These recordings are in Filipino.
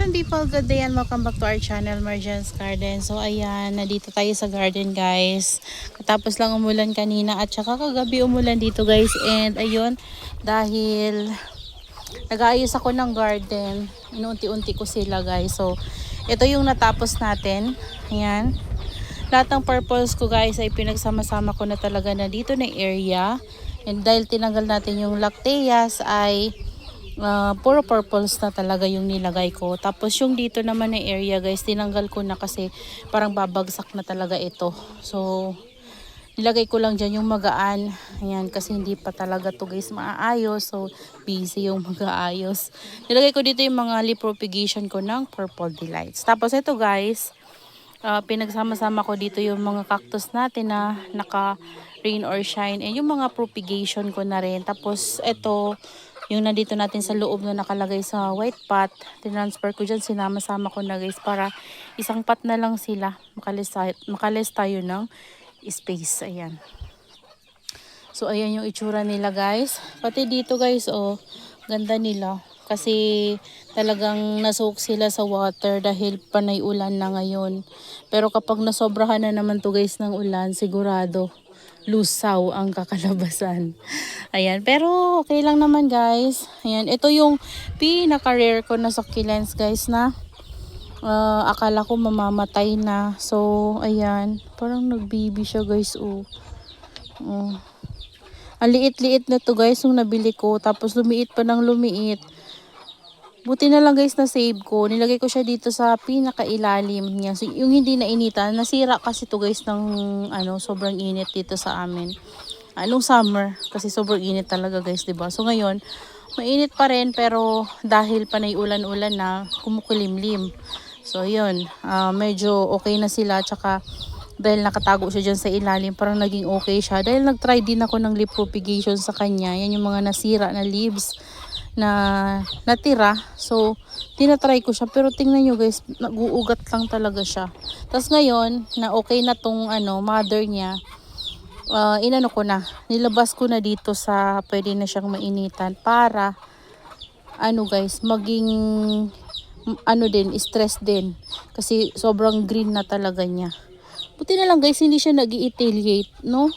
People, good day and welcome back to our channel, Marjan's Garden. So ayan, nandito tayo sa garden guys. Katapos lang umulan kanina at saka kagabi umulan dito guys. And ayun, dahil nag-aayos ako ng garden, inuunti-unti ko sila guys. So ito yung natapos natin. Ayan. Lahat ng purples ko guys ay pinagsama-sama ko na talaga na dito na area. And dahil tinanggal natin yung lacteas ay puro purples na talaga yung nilagay ko. Tapos yung dito naman na area guys, tinanggal ko na kasi parang babagsak na talaga ito. So nilagay ko lang dyan yung magaan. Ayan, kasi hindi pa talaga to guys maaayos. So busy yung mag-aayos. Nilagay ko dito yung mga leaf propagation ko ng Purple Delights. Tapos ito guys, pinagsama-sama ko dito yung mga cactus natin na naka rain or shine. And yung mga propagation ko na rin. Tapos ito, yung nandito natin sa loob na nakalagay sa white pot, tinransfer ko dyan, sinama-sama ko na guys para isang pot na lang sila. Makalis tayo ng space. Ayan. So ayan yung itsura nila guys. Pati dito guys, oh, ganda nila. Kasi talagang nasoak sila sa water dahil panay ulan na ngayon. Pero kapag nasobrahan na naman to guys ng ulan, sigurado lusaw ang kakalabasan. Ayan, pero okay lang naman guys. Ayan, ito yung pinaka-rare ko na succulents guys na akala ko mamamatay na. So, ayan, parang nagbibi siya guys. Oh. Ang liit-liit na to guys yung nabili ko. Tapos lumiit pa ng lumiit. Buti na lang guys na save ko. Nilagay ko siya dito sa pinakailalim niya. So, yung hindi na initan, nasira kasi to guys ng sobrang init dito sa amin. Nung summer kasi sobrang init talaga guys, 'di ba? So ngayon, mainit pa rin pero dahil panay ulan-ulan na, kumukulimlim. So 'yun, medyo okay na sila tsaka dahil nakatago siya diyan sa ilalim, parang naging okay siya. Dahil nag-try din ako ng leaf propagation sa kanya. Yan yung mga nasira na leaves na natira. So, tinatry ko siya. Pero tingnan nyo guys, nag-uugat lang talaga siya. Tapos ngayon, na okay na tong mother niya, inano ko na, nilabas ko na dito sa pwede na siyang mainitan para guys, maging din, stress din. Kasi sobrang green na talaga niya. Buti na lang guys, hindi siya nag-i-etiliate, no?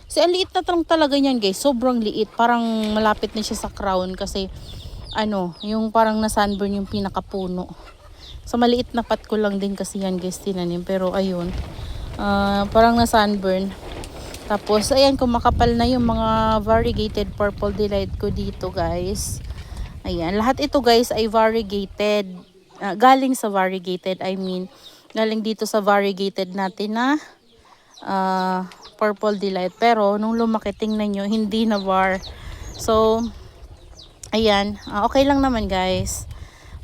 Kasi ang liit na talaga niyan guys, sobrang liit. Parang malapit na siya sa crown kasi yung parang na-sunburn yung pinakapuno. Sa maliit na pot ko lang din kasi yan guys tinanim. Pero ayun, parang na-sunburn. Tapos ayan, kumakapal na yung mga variegated Purple Delight ko dito guys. Ayan, lahat ito guys ay variegated. Galing sa variegated, galing dito sa variegated natin na Purple Delight. Pero nung lumaki, tingnan nyo, hindi na var. So ayan, okay lang naman guys.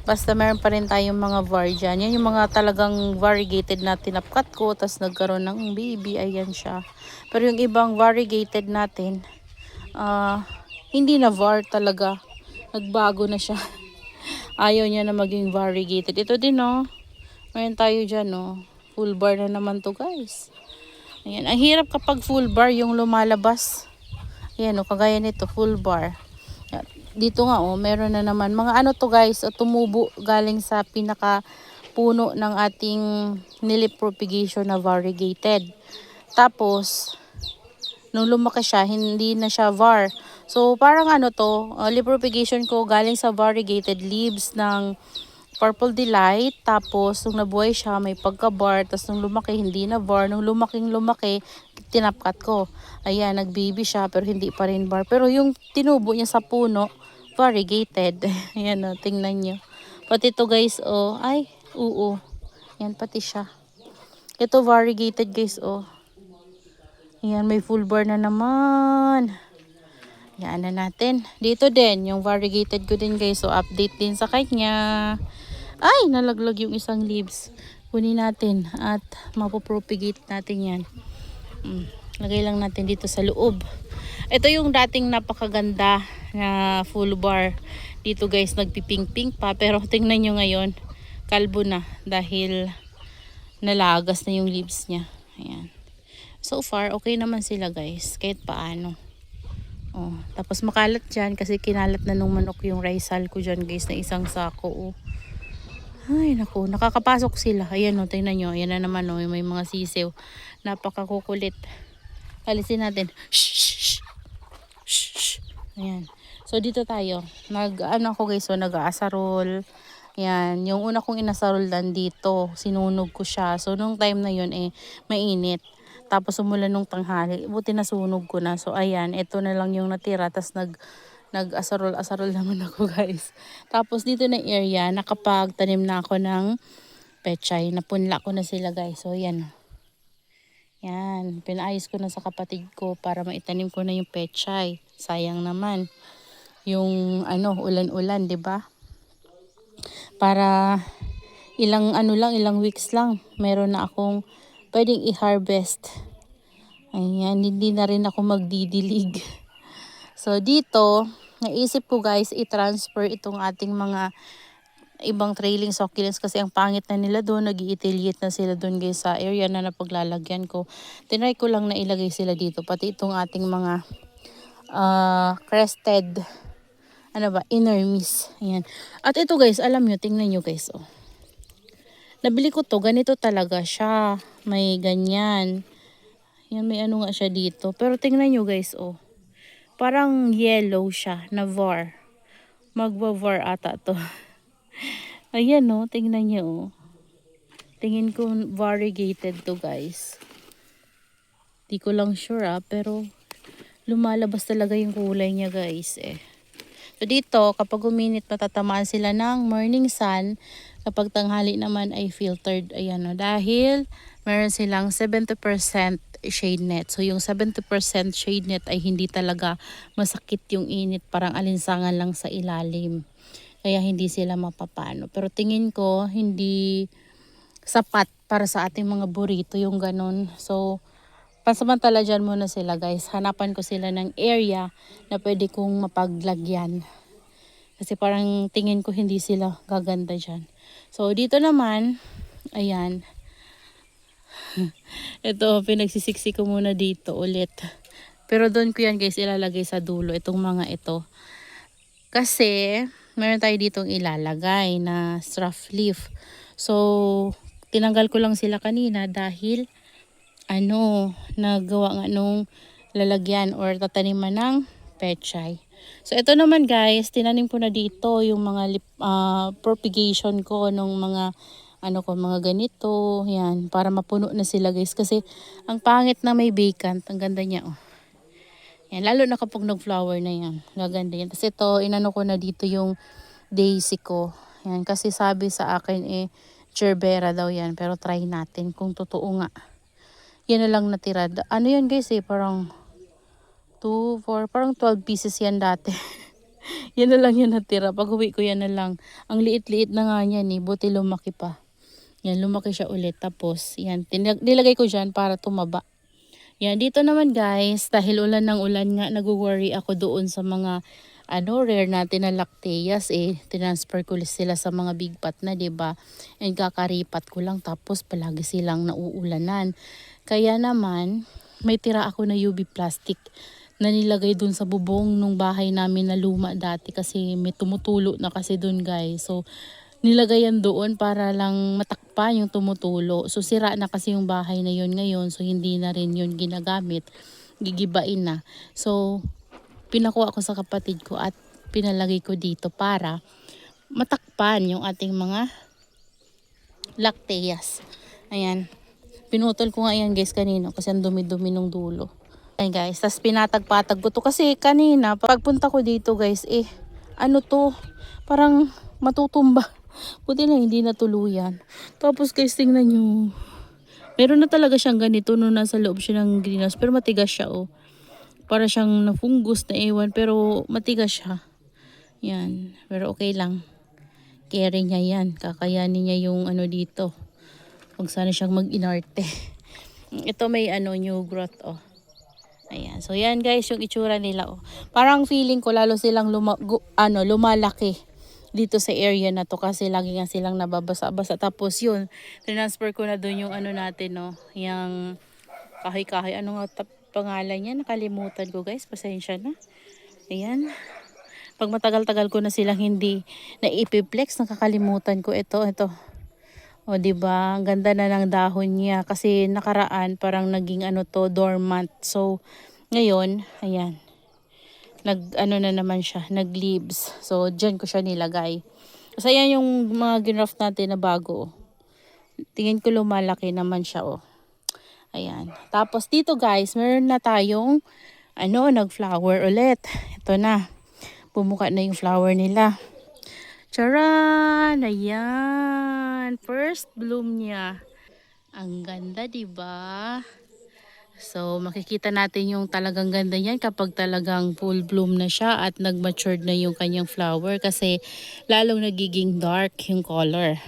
Basta meron pa rin tayong mga var dyan. Yan yung mga talagang variegated na tinapkat ko. Tapos nagkaroon ng baby. Ayan siya. Pero yung ibang variegated natin, hindi na var talaga. Nagbago na siya. Ayaw niya na maging variegated. Ito din meron tayo dyan full bar na naman to guys. Ayan. Ang hirap kapag full bar yung lumalabas. Ayan kagaya nito, full bar. Dito nga meron na naman mga to guys, tumubo galing sa pinaka puno ng ating nilip propagation na variegated. Tapos nung lumaki siya, hindi na siya var. So parang leaf propagation ko galing sa variegated leaves ng Purple Delight. Tapos nung nabuhay siya, may pagka-var. Tapos nung lumaki, hindi na var. Nung lumaki, tinapkat ko. Ayan, nag-baby siya pero hindi pa rin var. Pero yung tinubo niya sa puno, variegated. Ayan tingnan nyo. Pati to guys, ay, oo. Ayan, pati siya. Ito variegated guys, Ayan, may full bar na naman. Ayan na natin. Dito din, yung variegated ko din guys. So, update din sa kanya. Ay, nalaglag yung isang leaves. Kunin natin at mapopropagate natin yan. Lagay lang natin dito sa loob. Ito yung dating napakaganda na full bar. Dito guys, nagpiping-ping pa. Pero tingnan nyo ngayon, kalbo na. Dahil nalagas na yung leaves niya. Ayan. So far, okay naman sila guys. Kahit paano. Tapos makalat dyan kasi kinalat na nung manok yung risal ko dyan guys na isang sako. Ay, naku, nakakapasok sila. Ayan o, tingnan nyo. Ayan na naman o, may mga sisiw. Napakakukulit. Alisin natin. Shh, shh, shh, shh, shh. Ayan. So, dito tayo. Ano ako guys, so nag-aasarol. Ayan. Yung una kong inasarol dan dito, sinunog ko siya. So, nung time na yun, mainit. Tapos, umulan nung tanghali. Buti nasunog ko na. So, ayan. Ito na lang yung natira. Tapos, nag-asarol-asarol naman ako guys. Tapos dito na area, nakapagtanim na ako ng pechay. Napunla ko na sila guys. So yan. Yan. Pinaayos ko na sa kapatid ko para maitanim ko na yung pechay. Sayang naman. Yung ulan-ulan, 'di ba? Para ilang weeks lang, meron na akong pwedeng i-harvest. Ayan, hindi na rin ako magdidilig. So dito, naisip ko guys, i-transfer itong ating mga ibang trailing succulents kasi ang pangit na nila doon, nag-iitilyet na sila doon guys sa area na napaglalagyan ko. Tinry ko lang na ilagay sila dito, pati itong ating mga crested, inermis. Ayan. At ito guys, alam nyo, tingnan nyo guys, oh. Nabili ko to, ganito talaga siya. May ganyan. Yan, may ano nga siya dito. Pero tingnan nyo guys, oh. Parang yellow siya na var. Magwa-var ata to. Ayan oh, tingnan niyo oh. Tingin ko variegated to guys. Di ko lang sure pero lumalabas talaga yung kulay niya guys eh. So dito, kapag uminit matatamaan sila ng morning sun. Kapag tanghali naman ay filtered. Ayan oh, dahil meron silang 70% shade net. So yung 70% shade net ay hindi talaga masakit yung init. Parang alinsangan lang sa ilalim. Kaya hindi sila mapapano. Pero tingin ko hindi sapat para sa ating mga burrito yung ganun. So pansamantala dyan muna sila guys. Hanapan ko sila ng area na pwede kong mapaglagyan. Kasi parang tingin ko hindi sila gaganda dyan. So dito naman, ayan. Ito, pinagsisiksi ko muna dito ulit. Pero doon ko yan guys ilalagay sa dulo, itong mga ito. Kasi, meron tayo ditong ilalagay na straw leaf. So, tinanggal ko lang sila kanina dahil, nagawa nga nung lalagyan or tataniman ng pechay. So, ito naman guys, tinanim ko na dito yung mga propagation ko nung mga mga ganito, yan, para mapuno na sila guys. Kasi, ang pangit na may vacant, ang ganda niya, oh. Yan, lalo na kapag nag-flower na yan, gaganda yan. Kasi ito, inano ko na dito yung daisy ko. Yan, kasi sabi sa akin, gerbera daw yan. Pero try natin kung totoo nga. Yan na lang natira. Ano yan guys parang 2, 4, parang 12 pieces yan dati. Yan na lang yan natira. Pag uwi ko yan na lang. Ang liit-liit na nga yan buti lumaki pa. Yan, lumaki siya ulit. Tapos, yan, nilagay ko dyan para tumaba. Yan, dito naman guys, dahil ulan ng ulan nga, nag-worry ako doon sa mga rare natin na lacteas Transfer ko sila sa mga big pot na, 'di ba? And kakaripat ko lang tapos palagi silang nauulanan. Kaya naman, may tira ako na UV plastic na nilagay doon sa bubong nung bahay namin na luma dati kasi may tumutulo na kasi doon guys. So, nilagayan doon para lang matakpan yung tumutulo. So sira na kasi yung bahay na yun ngayon. So hindi na rin yun ginagamit. Gigibain na. So pinakuha ko sa kapatid ko at pinalagay ko dito para matakpan yung ating mga lacteas. Ayan. Pinutol ko nga yan guys kanina kasi ang dumi-dumi ng dulo. Ayan guys. Tapos pinatag-patag ko to kasi kanina pagpunta ko dito guys parang matutumba. Buti na hindi natuluyan. Tapos guys, tingnan nyo. Meron na talaga siyang ganito nung nasa loob siya ng greenhouse. Pero matigas siya Para siyang na-fungus na ewan. Pero matigas siya. Yan. Pero okay lang. Carry niya yan. Kakayanin niya yung dito. Huwag sana siyang mag-inarte. Ito may new growth Ayan. So yan guys yung itsura nila Parang feeling ko lalo silang lumalaki dito sa area na to kasi lagi nga silang nababasa-basa. Tapos yun, transfer ko na doon yung natin yung kahoy-kahoy. Ano nga pangalan niya? Nakalimutan ko guys. Pasensya na. Ayan. Pag matagal-tagal ko na silang hindi na ipiplex, nakakalimutan ko ito. O, 'di ba? Ang ganda na ng dahon niya kasi nakaraan parang naging ano to, dormant. So, ngayon, ayan, nag-ano na naman siya, nag-leaves. So, diyan ko siya nilagay. So, ayan yung mga graft natin na bago. Tingin ko lumalaki naman siya, oh. Ayan. Tapos dito guys, meron na tayong nag-flower ulit. Ito na. Pumuka na yung flower nila. Charan! Ayan. First bloom niya. Ang ganda, 'di ba? So, makikita natin yung talagang ganda niyan kapag talagang full bloom na siya at nag-matured na yung kanyang flower kasi lalong nagiging dark yung color.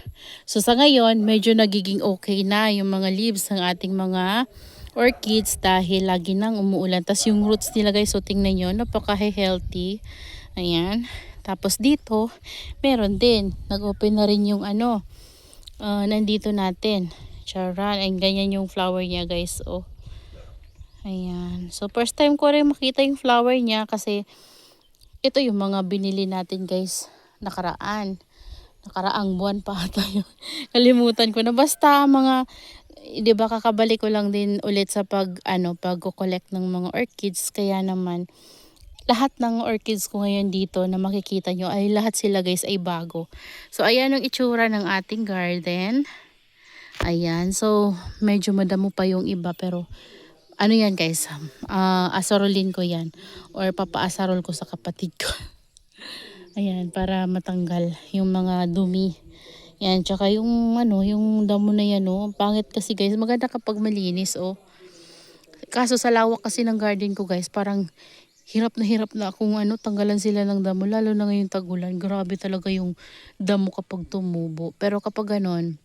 So, sa ngayon, medyo nagiging okay na yung mga leaves ng ating mga orchids dahil lagi nang umuulan. Tapos yung roots nila guys, so tingnan nyo, napaka-healthy. Ayan. Tapos dito, meron din. Nag-open na rin yung nandito natin. Charan. Ay, ganyan yung flower niya guys. Oh. Ayan. So, first time ko rin makita yung flower niya kasi ito yung mga binili natin guys nakaraan. Nakaraang buwan pa ata yun. Kalimutan ko na. Basta mga, di ba kakabalik ko lang din ulit sa pag-collect ng mga orchids. Kaya naman, lahat ng orchids ko ngayon dito na makikita nyo ay lahat sila guys ay bago. So, ayan yung itsura ng ating garden. Ayan. So, medyo madamo pa yung iba pero ano yan guys, asarolin ko yan or papaasarol ko sa kapatid ko. Ayan, para matanggal yung mga dumi. Yan, tsaka yung damo na yan, oh. Pangit kasi guys, maganda kapag malinis, oh. Kaso sa lawak kasi ng garden ko guys, parang hirap na akong tanggalan sila ng damo. Lalo na ngayong tag-ulan, grabe talaga yung damo kapag tumubo. Pero kapag ganon,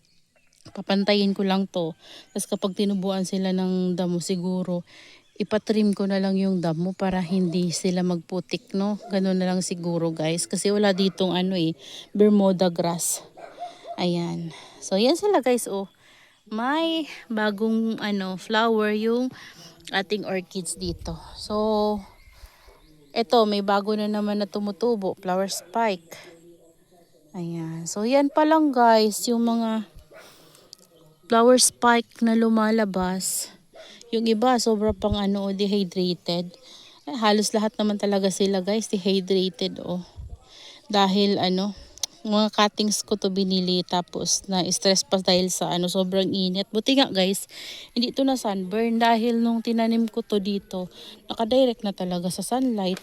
papantayin ko lang to. Tapos kapag tinubuan sila ng damo siguro, ipatrim ko na lang yung damo para hindi sila magputik, no? Ganun na lang siguro guys. Kasi wala ditong Bermuda grass. Ayan. So yan sila guys, oh. May bagong flower yung ating orchids dito. So, eto may bago na naman na tumutubo. Flower spike. Ayan. So yan pa lang guys, yung mga flower spike na lumalabas. Yung iba sobra pang dehydrated. Halos lahat naman talaga sila guys dehydrated, oh. Dahil mga cuttings ko to binili tapos na stress pa dahil sa sobrang init. Buti nga guys, hindi to na sunburn dahil nung tinanim ko to dito, nakadirect na talaga sa sunlight.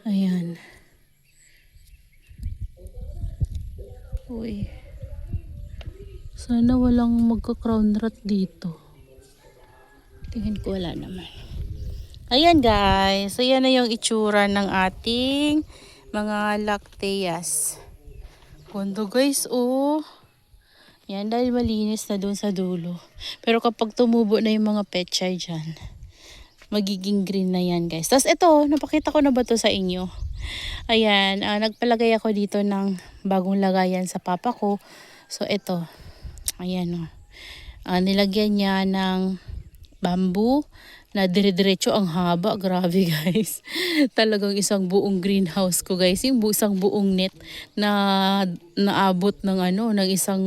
Ayan. Uy. Sana walang magka-crown rot dito. Tingin ko wala naman. Ayan guys. So yan na yung itsura ng ating mga lacteas. Kondo guys, oh. Yan dahil malinis na doon sa dulo. Pero kapag tumubo na yung mga pechay dyan, magiging green na yan guys. Tapos ito, napakita ko na ba to sa inyo? Ayan, nagpalagay ako dito ng bagong lagayan sa papa ko. So ito, ayan, oh. Nilagyan niya ng bamboo na dire-diretso ang haba. Grabe guys. Talagang isang buong greenhouse ko guys. Yung isang buong net na naabot ng ng isang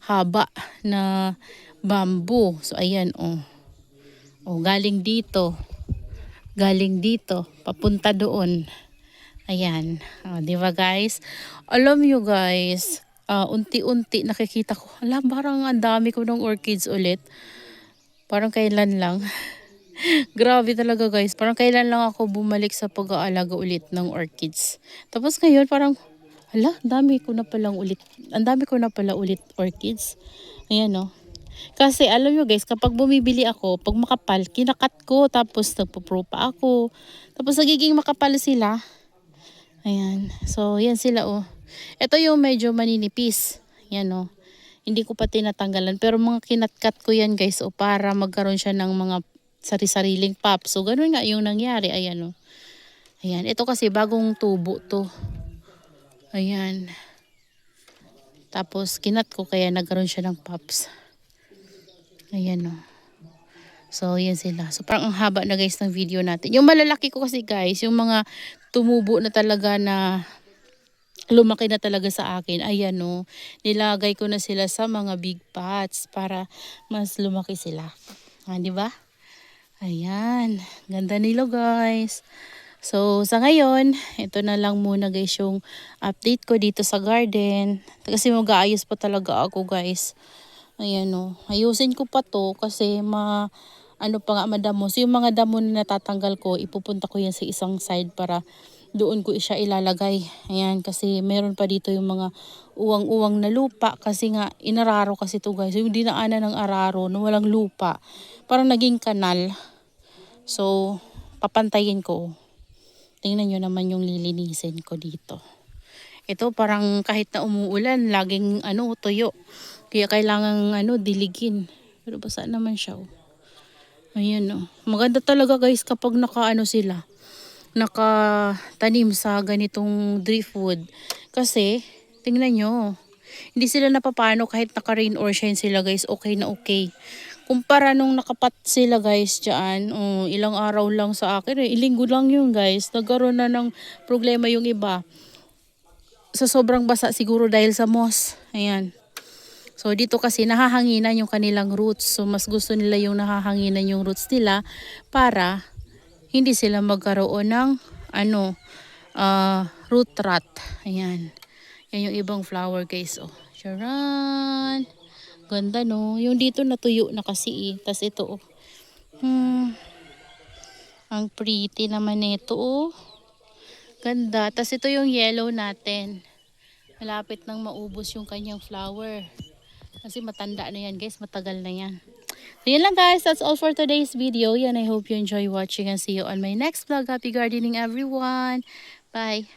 haba na bamboo. So ayan, oh. Oh, galing dito. Galing dito. Papunta doon. Ayan. Oh, di ba guys? Alam nyo guys, unti-unti nakikita ko. Alam, parang ang dami ko ng orchids ulit. Parang kailan lang. Grabe talaga guys. Parang kailan lang ako bumalik sa pag-aalaga ulit ng orchids. Tapos ngayon parang, ang dami ko na pala ulit orchids. Ayan, oh. Kasi alam nyo guys, kapag bumibili ako, pag makapal, kinakat ko. Tapos nagpo-pro pa ako. Tapos nagiging makapal sila. Ayan. So, yan sila, oh. Ito yung medyo maninipis. Yan, oh. Hindi ko pa tinatanggalan. Pero mga kinatkat ko yan guys, oh, para magkaroon siya ng mga sari-sariling pop. So, ganun nga yung nangyari. Ayan, oh. Ayan. Ito kasi bagong tubo to. Ayan. Tapos, kinat ko kaya nagkaroon siya ng pops. Ayan, oh. So, yan sila. So, parang ang haba na guys ng video natin. Yung malalaki ko kasi guys, yung mga tumubo na talaga na lumaki na talaga sa akin. Ayan o, nilagay ko na sila sa mga big pots para mas lumaki sila. Ah, di ba? Ayan, ganda nila guys. So, sa ngayon, ito na lang muna guys yung update ko dito sa garden. Kasi mag-aayos pa talaga ako guys. Ayan o, ayusin ko pa to kasi ano pa nga madamo. So, yung mga damo na natatanggal ko, ipupunta ko yan sa isang side para doon ko siya ilalagay. Ayan, kasi meron pa dito yung mga uwang-uwang na lupa. Kasi nga, inararo kasi to guys. Yung dinaanan ng araro na walang lupa. Parang naging kanal. So, papantayin ko. Tingnan nyo naman yung lilinisin ko dito. Ito parang kahit na umuulan, laging tuyo. Kaya kailangan diligin. Pero basa naman siya. Oh. Ayan oh. Maganda talaga guys kapag sila. Nakatanim sa ganitong driftwood. Kasi, tingnan nyo. Hindi sila napapano kahit naka-rain or shine sila guys. Okay na okay. Kumpara nung nakapat sila guys dyan, ilang araw lang sa akin ilinggo lang yun guys. Nagkaroon na ng problema yung iba. Sa sobrang basa siguro dahil sa moss. Ayan. So dito kasi nahahanginan yung kanilang roots. So mas gusto nila yung nahahanginan yung roots nila para hindi sila magkaroon ng root rot. Ayan. Yan yung ibang flower guys. Oh. Charan. Ganda no. Yung dito natuyo na kasi Tas ito oh. Ang pretty naman nito oh. Ganda. Tas ito yung yellow natin. Malapit nang maubos yung kanyang flower. Kasi matanda na yan guys. Matagal na yan. So yun lang guys. That's all for today's video. Yan, I hope you enjoy watching and see you on my next vlog. Happy gardening everyone. Bye.